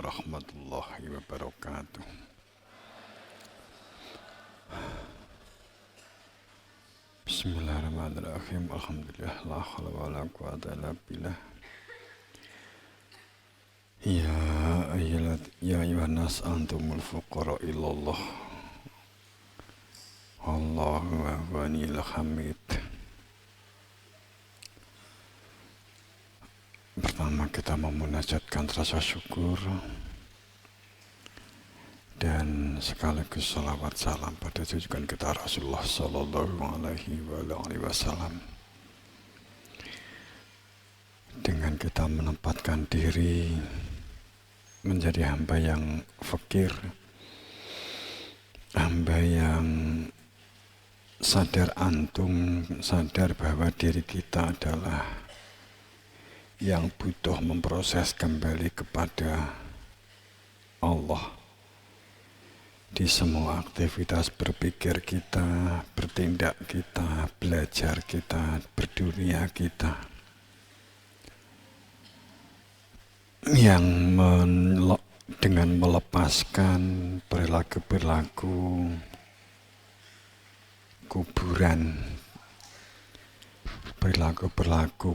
warahmatullahi wabarakatuh. Bismillahirrahmanirrahim. Alhamdulillah, la haula wala quwata illa billah. Ya ayyuhan nas antumul fuqara ilallah. Allahu ghaniyul hamid. Pertama kita memunajatkan rasa syukur dan sekaligus salawat salam pada junjungan kita Rasulullah Sallallahu Alaihi Wasallam. Dengan kita menempatkan diri menjadi hamba yang fakir, hamba yang sadar sadar bahwa diri kita adalah yang butuh memproses kembali kepada Allah di semua aktivitas berpikir kita, bertindak kita, belajar kita, berdunia kita, yang dengan melepaskan perilaku-perilaku kuburan, perilaku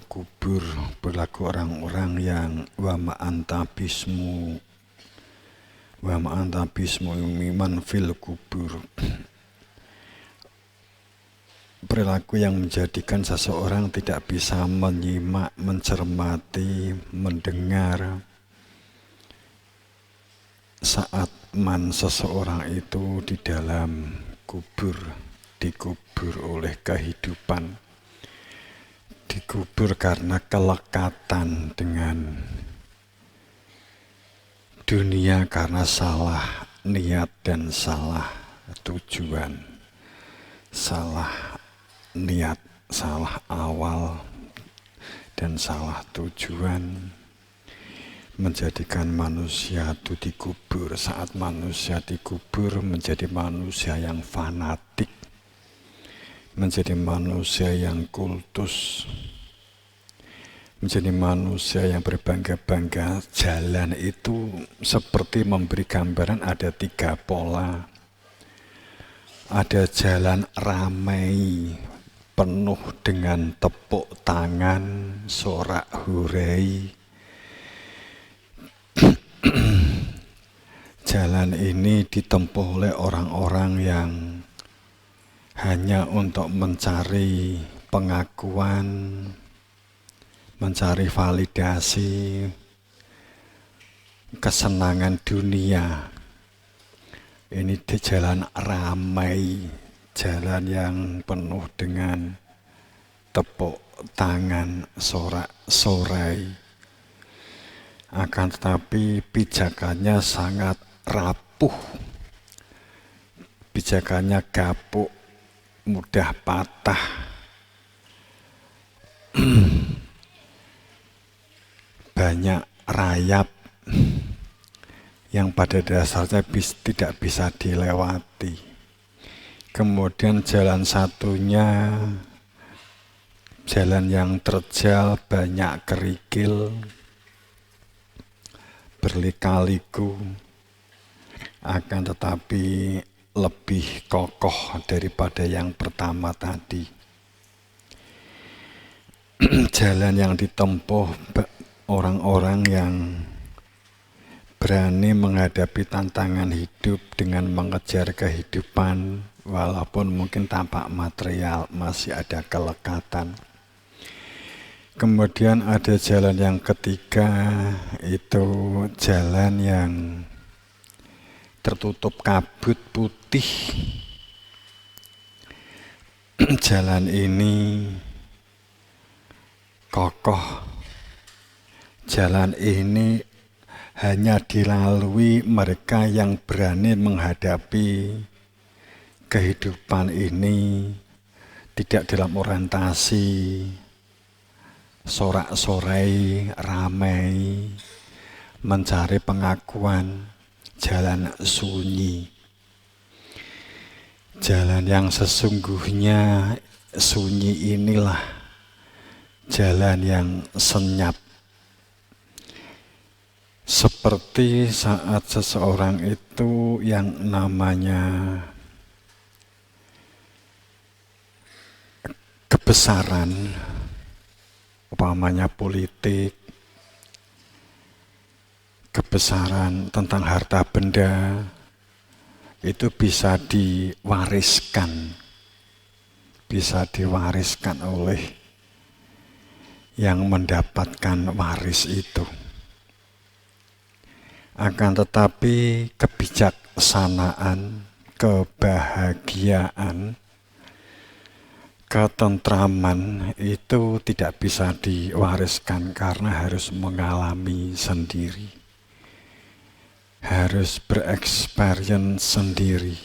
kubur, perilaku orang-orang yang wa ma'anta bismu miman fil kubur, perilaku yang menjadikan seseorang tidak bisa menyimak, mencermati, mendengar saat seseorang itu di dalam kubur, dikubur oleh kehidupan, dikubur karena kelekatan dengan dunia, karena salah niat dan salah tujuan, salah niat, salah awal dan salah tujuan, menjadikan manusia itu dikubur. Saat manusia dikubur menjadi manusia yang fanatik, menjadi manusia yang kultus, menjadi manusia yang berbangga-bangga. Jalan itu seperti memberi gambaran ada 3 pola. Ada jalan ramai, penuh dengan tepuk tangan, sorak hurai. Jalan ini ditempuh oleh orang-orang yang hanya untuk mencari pengakuan, mencari validasi, kesenangan dunia. Ini di jalan ramai, jalan yang penuh dengan tepuk tangan, sorak-sorai. Akan tetapi pijakannya sangat rapuh, pijakannya gapuk, mudah patah. Banyak rayap yang pada dasarnya tidak bisa dilewati. Kemudian jalan satunya, jalan yang terjal, banyak kerikil, berlika-liku, akan tetapi lebih kokoh daripada yang pertama tadi. Jalan yang ditempuh orang-orang yang berani menghadapi tantangan hidup dengan mengejar kehidupan, walaupun mungkin tampak material masih ada kelekatan. Kemudian ada jalan yang ketiga, itu jalan yang tertutup kabut putih. Jalan ini kokoh. Jalan ini hanya dilalui mereka yang berani menghadapi kehidupan ini tidak dalam orientasi sorak-sorai, ramai, mencari pengakuan, jalan sunyi. Jalan yang sesungguhnya sunyi inilah jalan yang senyap. Seperti saat seseorang itu yang namanya kebesaran, umpamanya politik, kebesaran tentang harta benda, itu bisa diwariskan oleh yang mendapatkan waris itu. Akan tetapi kebijaksanaan, kebahagiaan, ketentraman itu tidak bisa diwariskan karena harus mengalami sendiri, harus bereksperience sendiri.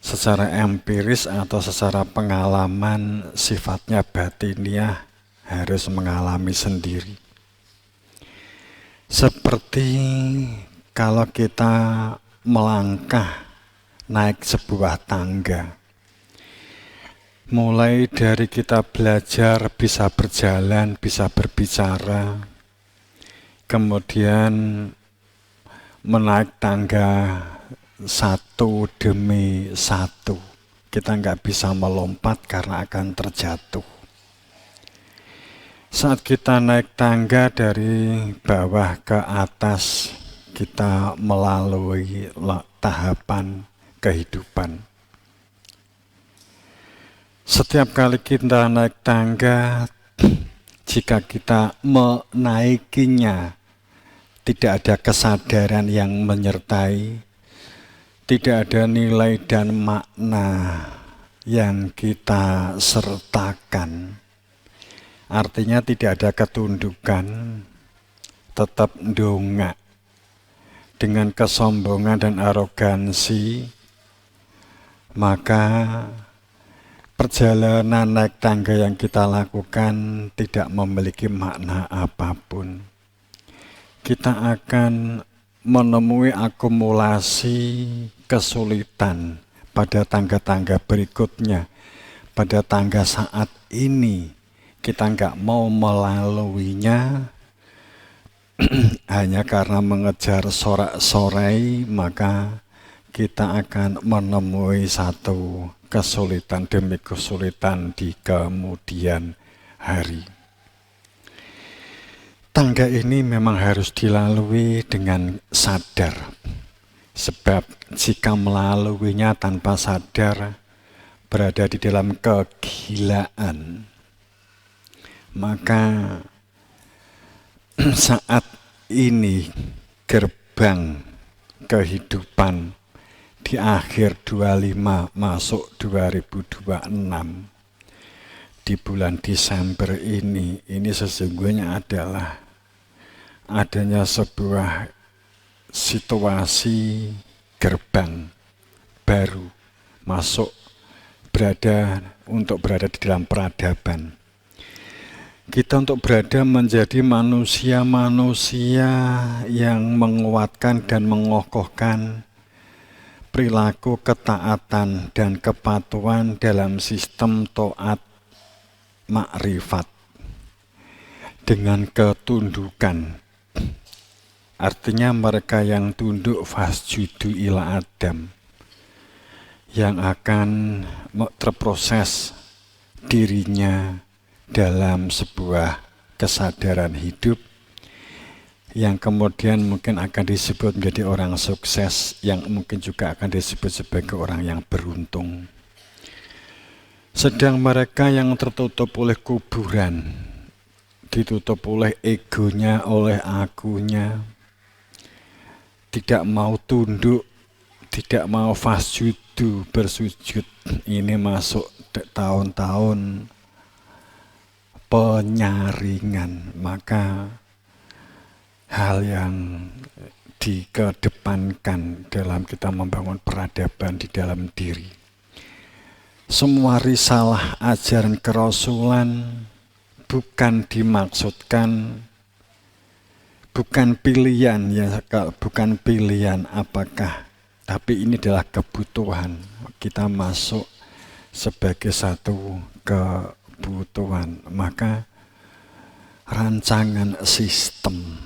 Secara empiris atau secara pengalaman sifatnya batiniah harus mengalami sendiri. Seperti kalau kita melangkah naik sebuah tangga. Mulai dari kita belajar bisa berjalan, bisa berbicara, kemudian menaik tangga satu demi satu. Kita nggak bisa melompat karena akan terjatuh. Saat kita naik tangga dari bawah ke atas, kita melalui tahapan kehidupan. Setiap kali kita naik tangga, jika kita menaikinya, tidak ada kesadaran yang menyertai, tidak ada nilai dan makna yang kita sertakan. Artinya tidak ada ketundukan, tetap ndongak dengan kesombongan dan arogansi, maka perjalanan naik tangga yang kita lakukan tidak memiliki makna apapun. Kita akan menemui akumulasi kesulitan pada tangga-tangga berikutnya. Pada tangga saat ini kita nggak mau melaluinya hanya karena mengejar sorak-sorai, maka kita akan menemui satu kesulitan demi kesulitan di kemudian hari. Tangga ini memang harus dilalui dengan sadar, sebab jika melaluinya tanpa sadar, berada di dalam kegilaan, maka saat ini gerbang kehidupan di akhir 25 masuk 2026 di bulan Desember ini sesungguhnya adalah adanya sebuah situasi gerbang baru masuk untuk berada di dalam peradaban. Kita untuk berada menjadi manusia-manusia yang menguatkan dan mengokohkan perilaku ketaatan dan kepatuhan dalam sistem taat makrifat dengan ketundukan. Artinya mereka yang tunduk fasjudu ila Adam, yang akan terproses dirinya dalam sebuah kesadaran hidup yang kemudian mungkin akan disebut menjadi orang sukses, yang mungkin juga akan disebut sebagai orang yang beruntung. Sedang mereka yang tertutup oleh kuburan, ditutup oleh egonya, oleh akunya, tidak mau tunduk, tidak mau fasjudu, bersujud, ini masuk tahun-tahun penyaringan, maka hal yang dikedepankan dalam kita membangun peradaban di dalam diri. Semua risalah ajaran kerasulan bukan dimaksudkan, bukan pilihan ya, bukan pilihan apakah, tapi ini adalah kebutuhan. Kita masuk sebagai satu kebutuhan, maka rancangan sistem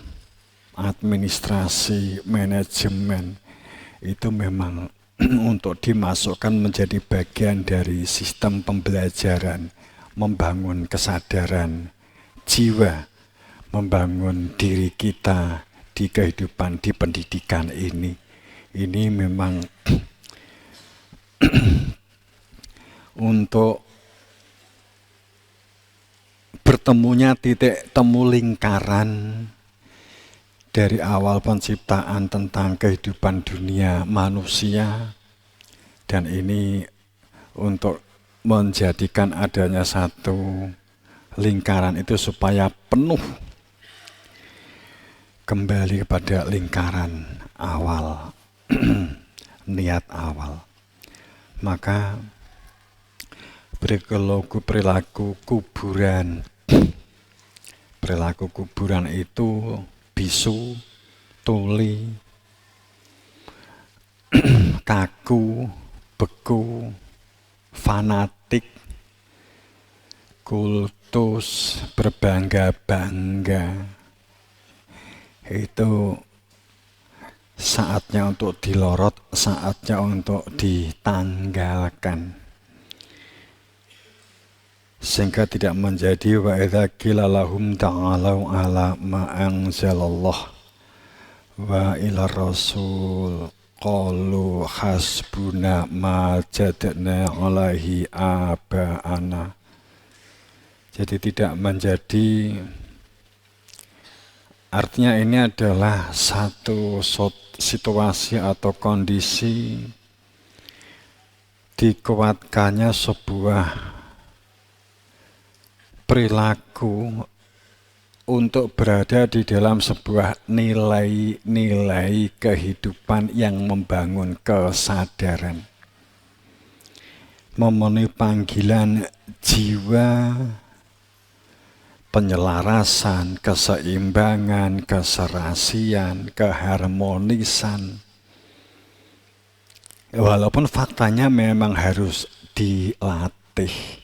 administrasi, manajemen itu memang untuk dimasukkan menjadi bagian dari sistem pembelajaran, membangun kesadaran jiwa, membangun diri kita di kehidupan, di pendidikan ini. Ini memang untuk bertemunya titik temu lingkaran dari awal penciptaan tentang kehidupan dunia manusia, dan ini untuk menjadikan adanya satu lingkaran itu supaya penuh kembali kepada lingkaran awal, niat awal. Maka perilaku kuburan itu bisu, tuli, kaku, beku, fanatik, kultus, berbangga-bangga, itu saatnya untuk dilorot, saatnya untuk ditanggalkan, sehingga tidak menjadi wa idza qila lahum ta'alau ala ma anzalallah wa ila rasul qalu hasbuna ma jadna alaihi aba'ana. Jadi tidak menjadi, artinya ini adalah satu situasi atau kondisi dikuatkannya sebuah perilaku untuk berada di dalam sebuah nilai-nilai kehidupan yang membangun kesadaran, memenuhi panggilan jiwa, penyelarasan, keseimbangan, keserasian, keharmonisan. Walaupun faktanya memang harus dilatih.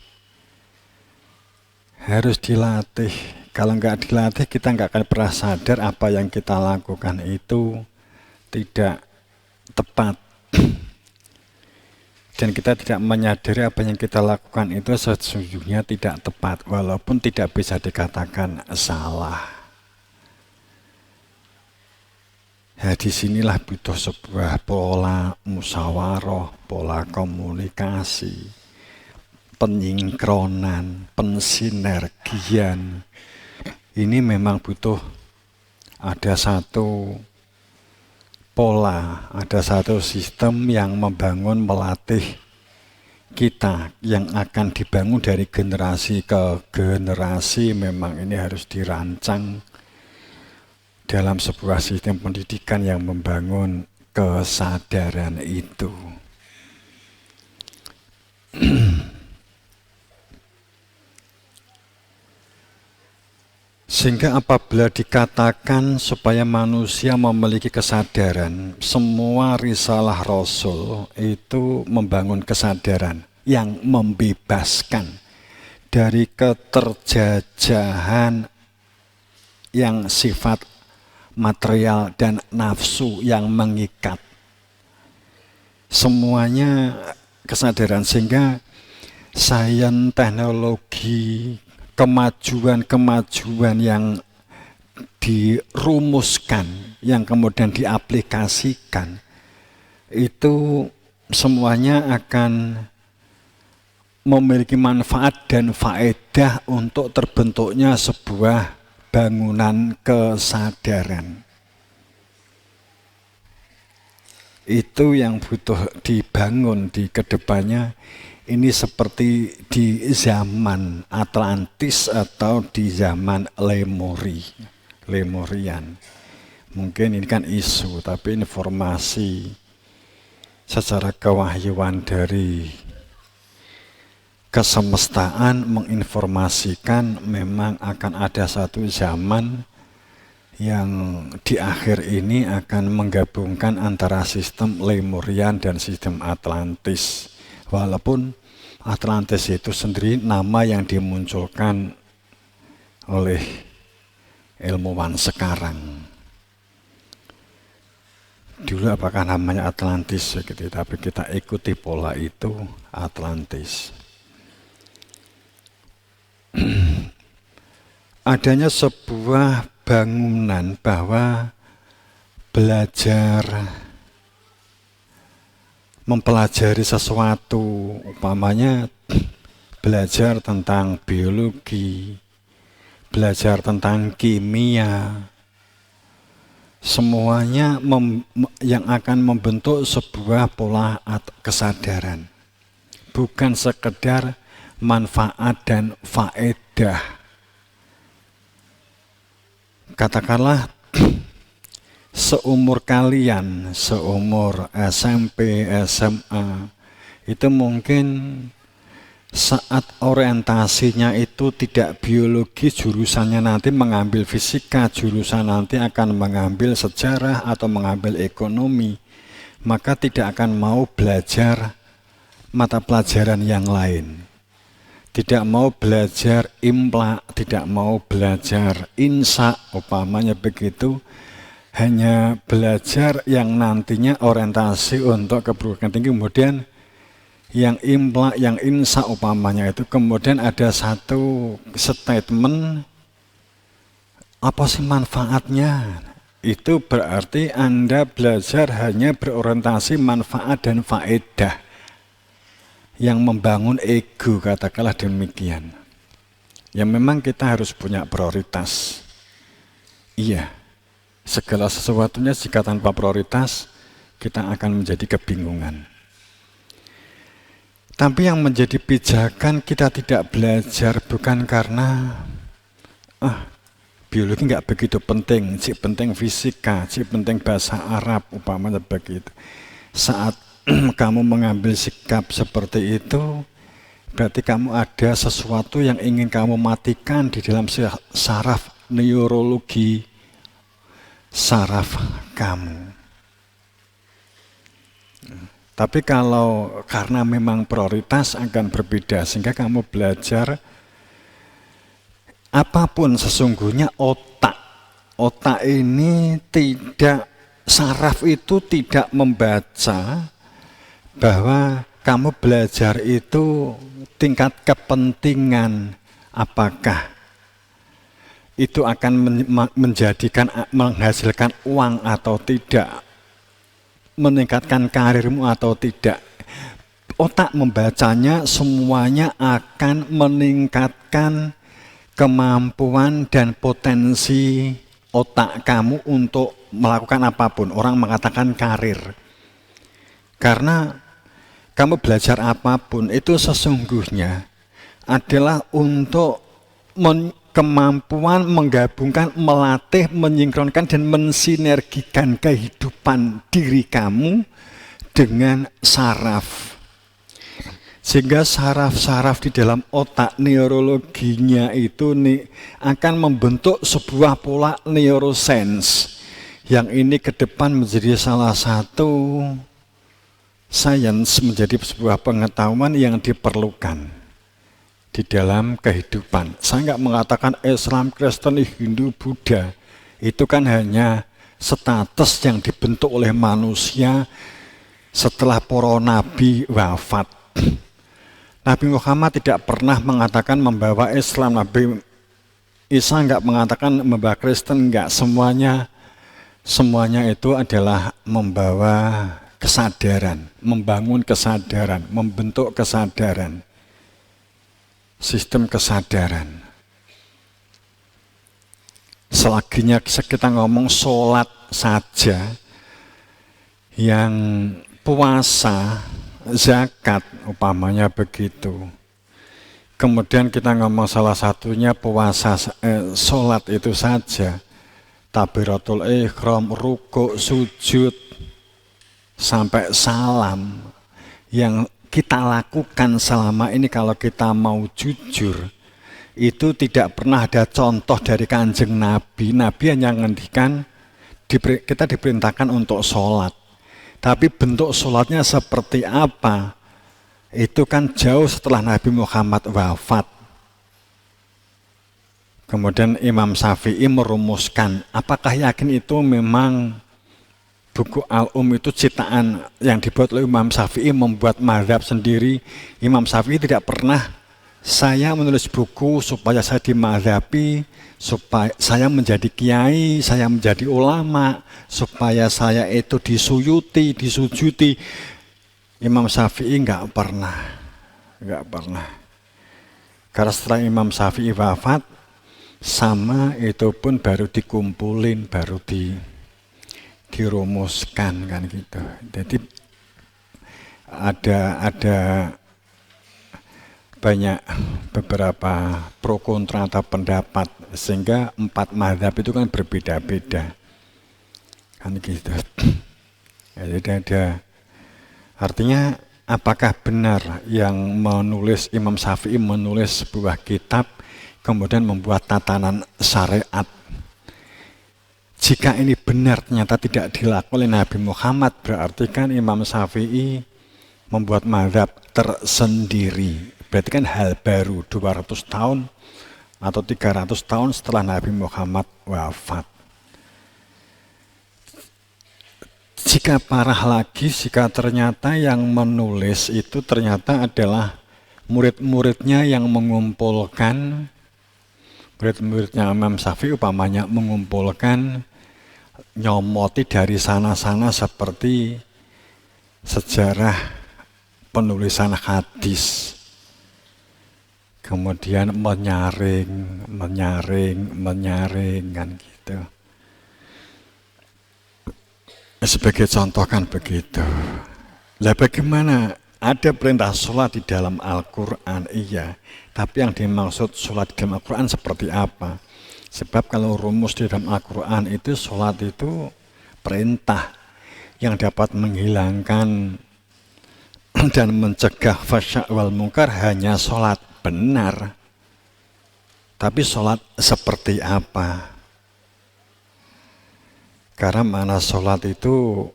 Harus dilatih. Kalau nggak dilatih, kita nggak akan pernah sadar apa yang kita lakukan itu tidak tepat. Dan kita tidak menyadari apa yang kita lakukan itu sesungguhnya tidak tepat, walaupun tidak bisa dikatakan salah. Ya, disinilah butuh sebuah pola musyawarah, pola komunikasi, penyingkronan, pensinergian. Ini memang butuh ada satu pola, ada satu sistem yang membangun, melatih kita, yang akan dibangun dari generasi ke generasi. Memang ini harus dirancang dalam sebuah sistem pendidikan yang membangun kesadaran itu. Sehingga apabila dikatakan supaya manusia memiliki kesadaran, semua risalah Rasul itu membangun kesadaran yang membebaskan dari keterjajahan yang sifat material dan nafsu yang mengikat. Semuanya kesadaran, sehingga sains, teknologi, kemajuan-kemajuan yang dirumuskan, yang kemudian diaplikasikan, itu semuanya akan memiliki manfaat dan faedah untuk terbentuknya sebuah bangunan kesadaran. Itu yang butuh dibangun di kedepannya. Ini seperti di zaman Atlantis atau di zaman Lemurian. Mungkin ini kan isu, tapi informasi secara kewahyuan dari kesemestaan menginformasikan memang akan ada satu zaman yang di akhir ini akan menggabungkan antara sistem Lemurian dan sistem Atlantis. Walaupun Atlantis itu sendiri nama yang dimunculkan oleh ilmuwan sekarang. dulu apakah namanya Atlantis gitu, tapi kita ikuti pola itu Atlantis. Adanya sebuah bangunan bahwa belajar mempelajari sesuatu, umpamanya belajar tentang biologi, belajar tentang kimia, semuanya yang akan membentuk sebuah pola kesadaran, bukan sekedar manfaat dan faedah. Katakanlah seumur kalian, seumur SMP, SMA, itu mungkin saat orientasinya itu tidak biologi, jurusannya nanti mengambil fisika, jurusan nanti akan mengambil sejarah atau mengambil ekonomi, maka tidak akan mau belajar mata pelajaran yang lain. Tidak mau belajar imla, tidak mau belajar insa, umpamanya begitu, hanya belajar yang nantinya orientasi untuk keperluan tinggi, kemudian yang imla, yang insa umpamanya itu, kemudian ada satu statement, apa sih manfaatnya? Itu berarti Anda belajar hanya berorientasi manfaat dan faedah, yang membangun ego, katakanlah demikian. Ya memang kita harus punya prioritas. Iya, segala sesuatunya jika tanpa prioritas, kita akan menjadi kebingungan. Tapi yang menjadi pijakan kita tidak belajar bukan karena biologi nggak begitu penting, cik penting fisika, cik penting bahasa Arab, umpamanya begitu. Saat kamu mengambil sikap seperti itu, berarti kamu ada sesuatu yang ingin kamu matikan di dalam saraf neurologi saraf kamu. Tapi kalau karena memang prioritas akan berbeda, sehingga kamu belajar apapun sesungguhnya otak ini tidak, saraf itu tidak membaca bahwa kamu belajar itu tingkat kepentingan apakah itu akan menghasilkan uang atau tidak, meningkatkan karirmu atau tidak. Otak membacanya semuanya akan meningkatkan kemampuan dan potensi otak kamu untuk melakukan apapun. Orang mengatakan karir. Karena kamu belajar apapun itu sesungguhnya adalah untuk kemampuan menggabungkan, melatih, menyinkronkan dan mensinergikan kehidupan diri kamu dengan saraf. Sehingga saraf-saraf di dalam otak neurologinya itu akan membentuk sebuah pola neuroscience yang ini ke depan menjadi salah satu sains, menjadi sebuah pengetahuan yang diperlukan di dalam kehidupan. Saya nggak mengatakan Islam, Kristen, Hindu, Buddha. Itu kan hanya status yang dibentuk oleh manusia setelah para nabi wafat. Nabi Muhammad tidak pernah mengatakan membawa Islam, Nabi Isa nggak mengatakan membawa Kristen, nggak. Semuanya itu adalah membawa kesadaran, membangun kesadaran, membentuk kesadaran, sistem kesadaran. Selaginya kita ngomong sholat saja, yang puasa, zakat, umpamanya begitu. Kemudian kita ngomong salah satunya puasa, sholat itu saja, takbiratul ihram, rukuk, sujud, sampai salam yang kita lakukan selama ini, kalau kita mau jujur, itu tidak pernah ada contoh dari Kanjeng Nabi. Nabi hanya ngendikan kita diperintahkan untuk sholat, tapi bentuk sholatnya seperti apa itu kan jauh setelah Nabi Muhammad wafat. Kemudian Imam Syafi'i merumuskan, apakah yakin itu memang buku itu ciptaan yang dibuat oleh Imam Syafi'i, membuat mazhab sendiri. Imam Syafi'i tidak pernah, saya menulis buku supaya saya dimazhabi, supaya saya menjadi kiai, saya menjadi ulama, supaya saya itu disujuti. Imam Syafi'i nggak pernah. Karena setelah Imam Syafi'i wafat, sama itu pun baru dikumpulin, baru dirumuskan kan gitu. Jadi ada banyak beberapa pro kontra atau pendapat, sehingga 4 mazhab itu kan berbeda-beda kan gitu. Jadi ada artinya, apakah benar yang Imam Syafi'i menulis sebuah kitab kemudian membuat tatanan syariat? Jika ini benar ternyata tidak dilakukan oleh Nabi Muhammad, berarti kan Imam Syafi'i membuat mazhab tersendiri. Berarti kan hal baru 200 tahun atau 300 tahun setelah Nabi Muhammad wafat. Jika parah lagi, jika ternyata yang menulis itu ternyata adalah murid-muridnya yang mengumpulkan, murid-muridnya Imam Syafi'i upamanya mengumpulkan, nyomoti dari sana-sana seperti sejarah penulisan hadis, kemudian menyaring kan gitu. Sebagai contoh kan begitu. Lah bagaimana? Ada perintah sholat di dalam Al-Quran, iya. Tapi yang dimaksud sholat di dalam Al-Quran seperti apa? Sebab kalau rumus di dalam Al-Quran itu, sholat itu perintah yang dapat menghilangkan dan mencegah fasya' wal munkar hanya sholat benar. Tapi sholat seperti apa? Karena mana sholat itu,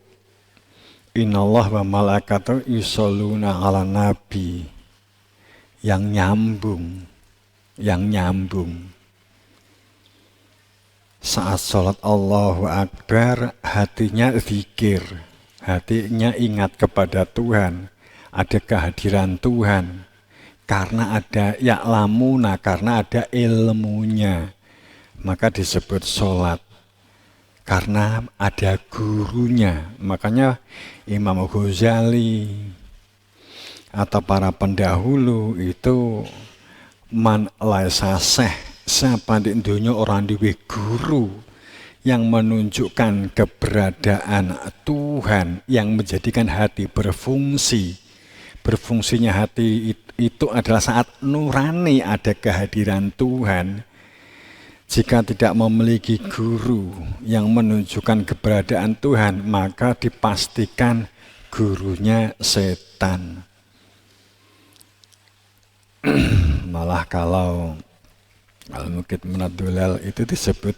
Innallah wa malaikatahu yusholluna ala nabi, yang nyambung. Saat sholat Allahu Akbar, hatinya zikir, hatinya ingat kepada Tuhan, ada kehadiran Tuhan, karena ada ya'lamuna, karena ada ilmunya, maka disebut sholat. Karena ada gurunya, makanya Imam Ghazali atau para pendahulu itu man laisa seh, siapa di dunia orang duwe guru yang menunjukkan keberadaan Tuhan, yang menjadikan hati berfungsi. Berfungsinya hati itu adalah saat nurani ada kehadiran Tuhan. Jika tidak memiliki guru yang menunjukkan keberadaan Tuhan, maka dipastikan gurunya setan. Malah kalau Al-Muqid Munadulal itu disebut,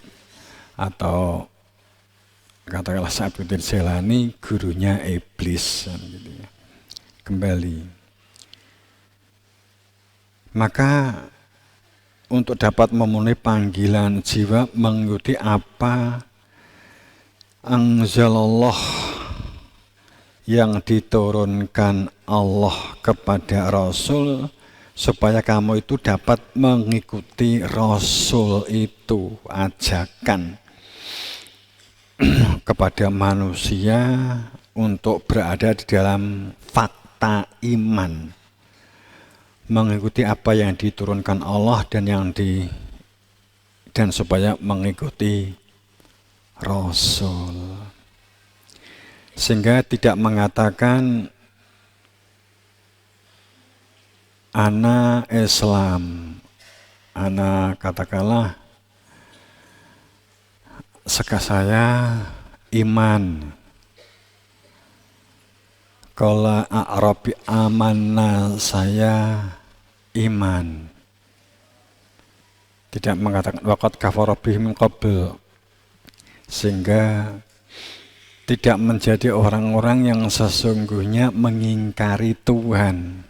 atau katakanlah Sa'buddin Jailani, gurunya iblis gitu ya. Kembali. Maka untuk dapat memenuhi panggilan jiwa mengikuti apa anzalallah yang diturunkan Allah kepada Rasul, supaya kamu itu dapat mengikuti Rasul itu, ajakan kepada manusia untuk berada di dalam fakta iman, mengikuti apa yang diturunkan Allah dan supaya mengikuti Rasul, sehingga tidak mengatakan ana Islam, ana katakanlah saya iman, qala a'rabi amanna, saya iman. Tidak mengatakan waqad kafara bihi min qabl, sehingga tidak menjadi orang-orang yang sesungguhnya mengingkari Tuhan.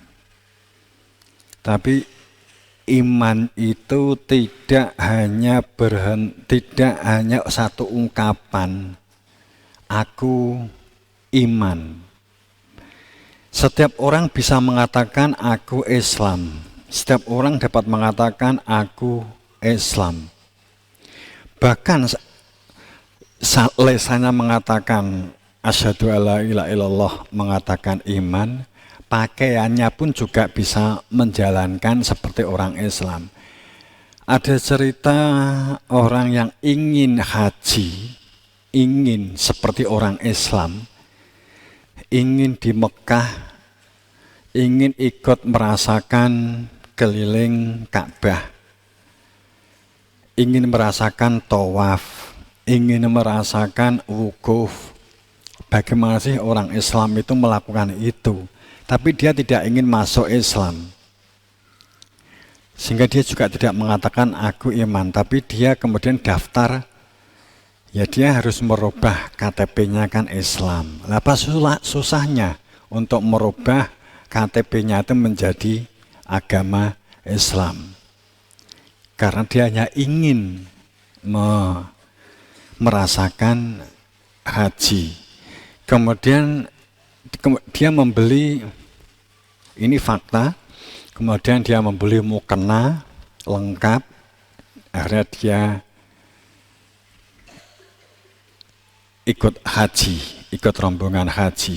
Tapi iman itu tidak hanya satu ungkapan, aku iman. Setiap orang bisa mengatakan aku Islam. Setiap orang dapat mengatakan aku Islam. Bahkan lesannya mengatakan asyhadu alla ilaha illallah, mengatakan iman, pakaiannya pun juga bisa menjalankan seperti orang Islam. Ada cerita orang yang ingin haji, ingin seperti orang Islam, ingin di Mekah, ingin ikut merasakan keliling Ka'bah, ingin merasakan tawaf, ingin merasakan wukuf. Bagaimana sih orang Islam itu melakukan itu? Tapi dia tidak ingin masuk Islam. Sehingga dia juga tidak mengatakan aku iman, tapi dia kemudian daftar, ya dia harus merubah KTP-nya kan Islam. Apa susahnya untuk merubah KTP-nya itu menjadi agama Islam? Karena dia hanya ingin merasakan haji. Kemudian dia membeli, ini fakta, kemudian dia membeli mukena lengkap, akhirnya dia ikut haji, ikut rombongan haji.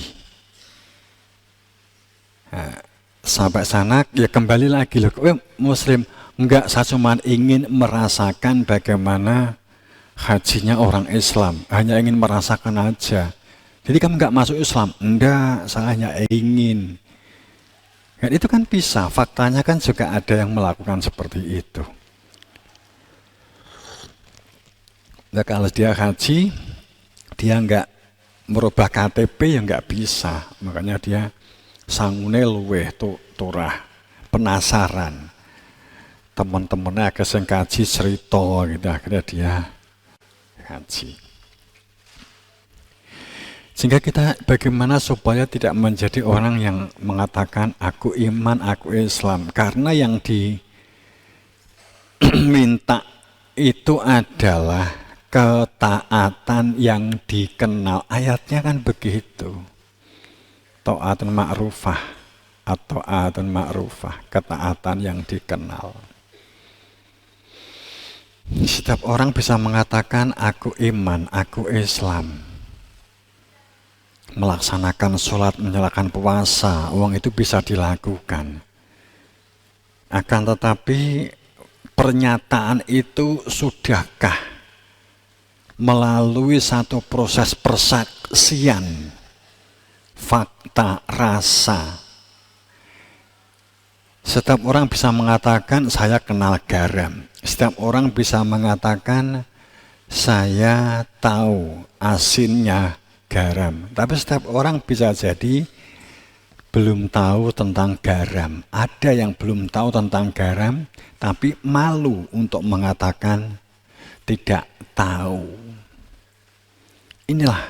Nah, sampai sana ya kembali lagi loh, Muslim, enggak, saya cuma ingin merasakan bagaimana hajinya orang Islam, hanya ingin merasakan aja. Jadi kamu enggak masuk Islam? Enggak, saya hanya ingin. Dan itu kan bisa, faktanya kan juga ada yang melakukan seperti itu. Nah, kalau dia haji, dia enggak merubah KTP ya enggak bisa. Makanya dia sangune luweh turah, penasaran. Teman-temannya agak sing kaji cerita gitu, akhirnya dia haji. Sehingga kita bagaimana supaya tidak menjadi orang yang mengatakan aku iman, aku Islam. Karena yang diminta itu adalah ketaatan yang dikenal. Ayatnya kan begitu. Ta'atun ma'rufah atau ta'atun ma'rufah, ketaatan yang dikenal. Setiap orang bisa mengatakan aku iman, aku Islam. Melaksanakan sholat, menyalakan puasa, uang itu bisa dilakukan. Akan tetapi pernyataan itu sudahkah melalui satu proses persaksian, fakta, rasa. Setiap orang bisa mengatakan saya kenal garam. Setiap orang bisa mengatakan saya tahu asinnya garam. Tapi setiap orang bisa jadi belum tahu tentang garam. Ada yang belum tahu tentang garam, tapi malu untuk mengatakan tidak tahu. Inilah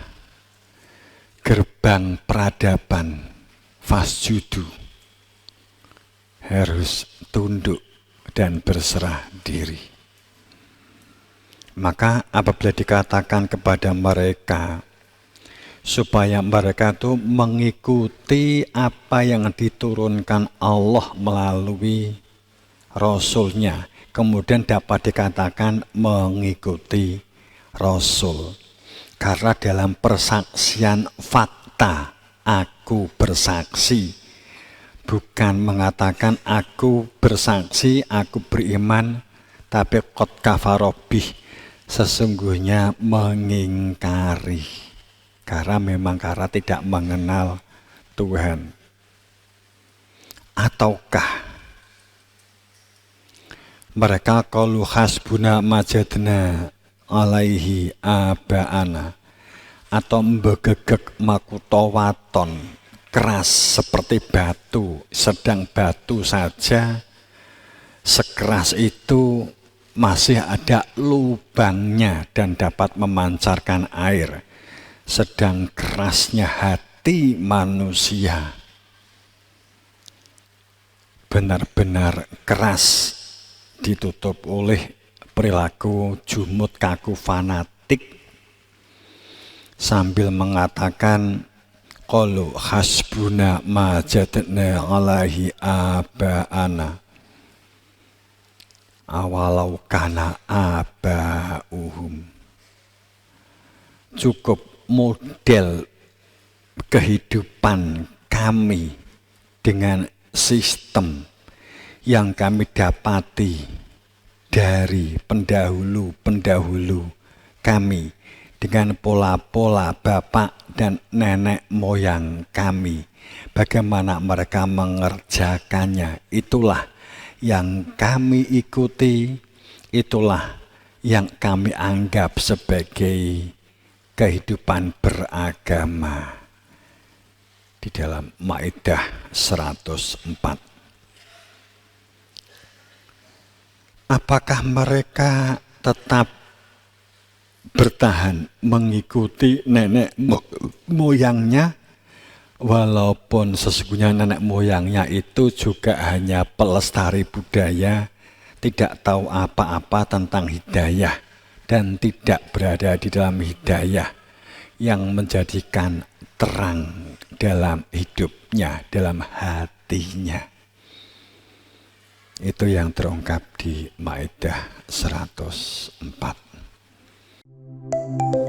gerbang peradaban, fasjudu. Harus tunduk dan berserah diri. Maka apabila dikatakan kepada mereka supaya mereka itu mengikuti apa yang diturunkan Allah melalui Rasul-Nya, kemudian dapat dikatakan mengikuti Rasul. Karena dalam persaksian fakta, aku bersaksi, bukan mengatakan aku bersaksi, aku beriman, tapi qad kafarobih, sesungguhnya mengingkari. Karena memang karena tidak mengenal Tuhan. Ataukah mereka qalu hasbuna majadna alaihi aba'ana, atau mbegegek makutowaton, keras seperti batu, sedang batu saja sekeras itu masih ada lubangnya dan dapat memancarkan air. Sedang kerasnya hati manusia, benar-benar keras, ditutup oleh perilaku jumut, kaku, fanatik, sambil mengatakan qalu hasbuna ma jadna alaihi aba'ana awalau kana aba'uhum. Cukup model kehidupan kami dengan sistem yang kami dapati dari pendahulu-pendahulu kami, dengan pola-pola bapak dan nenek moyang kami, bagaimana mereka mengerjakannya, itulah yang kami ikuti, itulah yang kami anggap sebagai kehidupan beragama di dalam Maidah 104. Apakah mereka tetap bertahan mengikuti nenek moyangnya, walaupun sesungguhnya nenek moyangnya itu juga hanya pelestari budaya, tidak tahu apa-apa tentang hidayah dan tidak berada di dalam hidayah yang menjadikan terang dalam hidupnya, dalam hatinya. Itu yang terungkap di Maidah 104.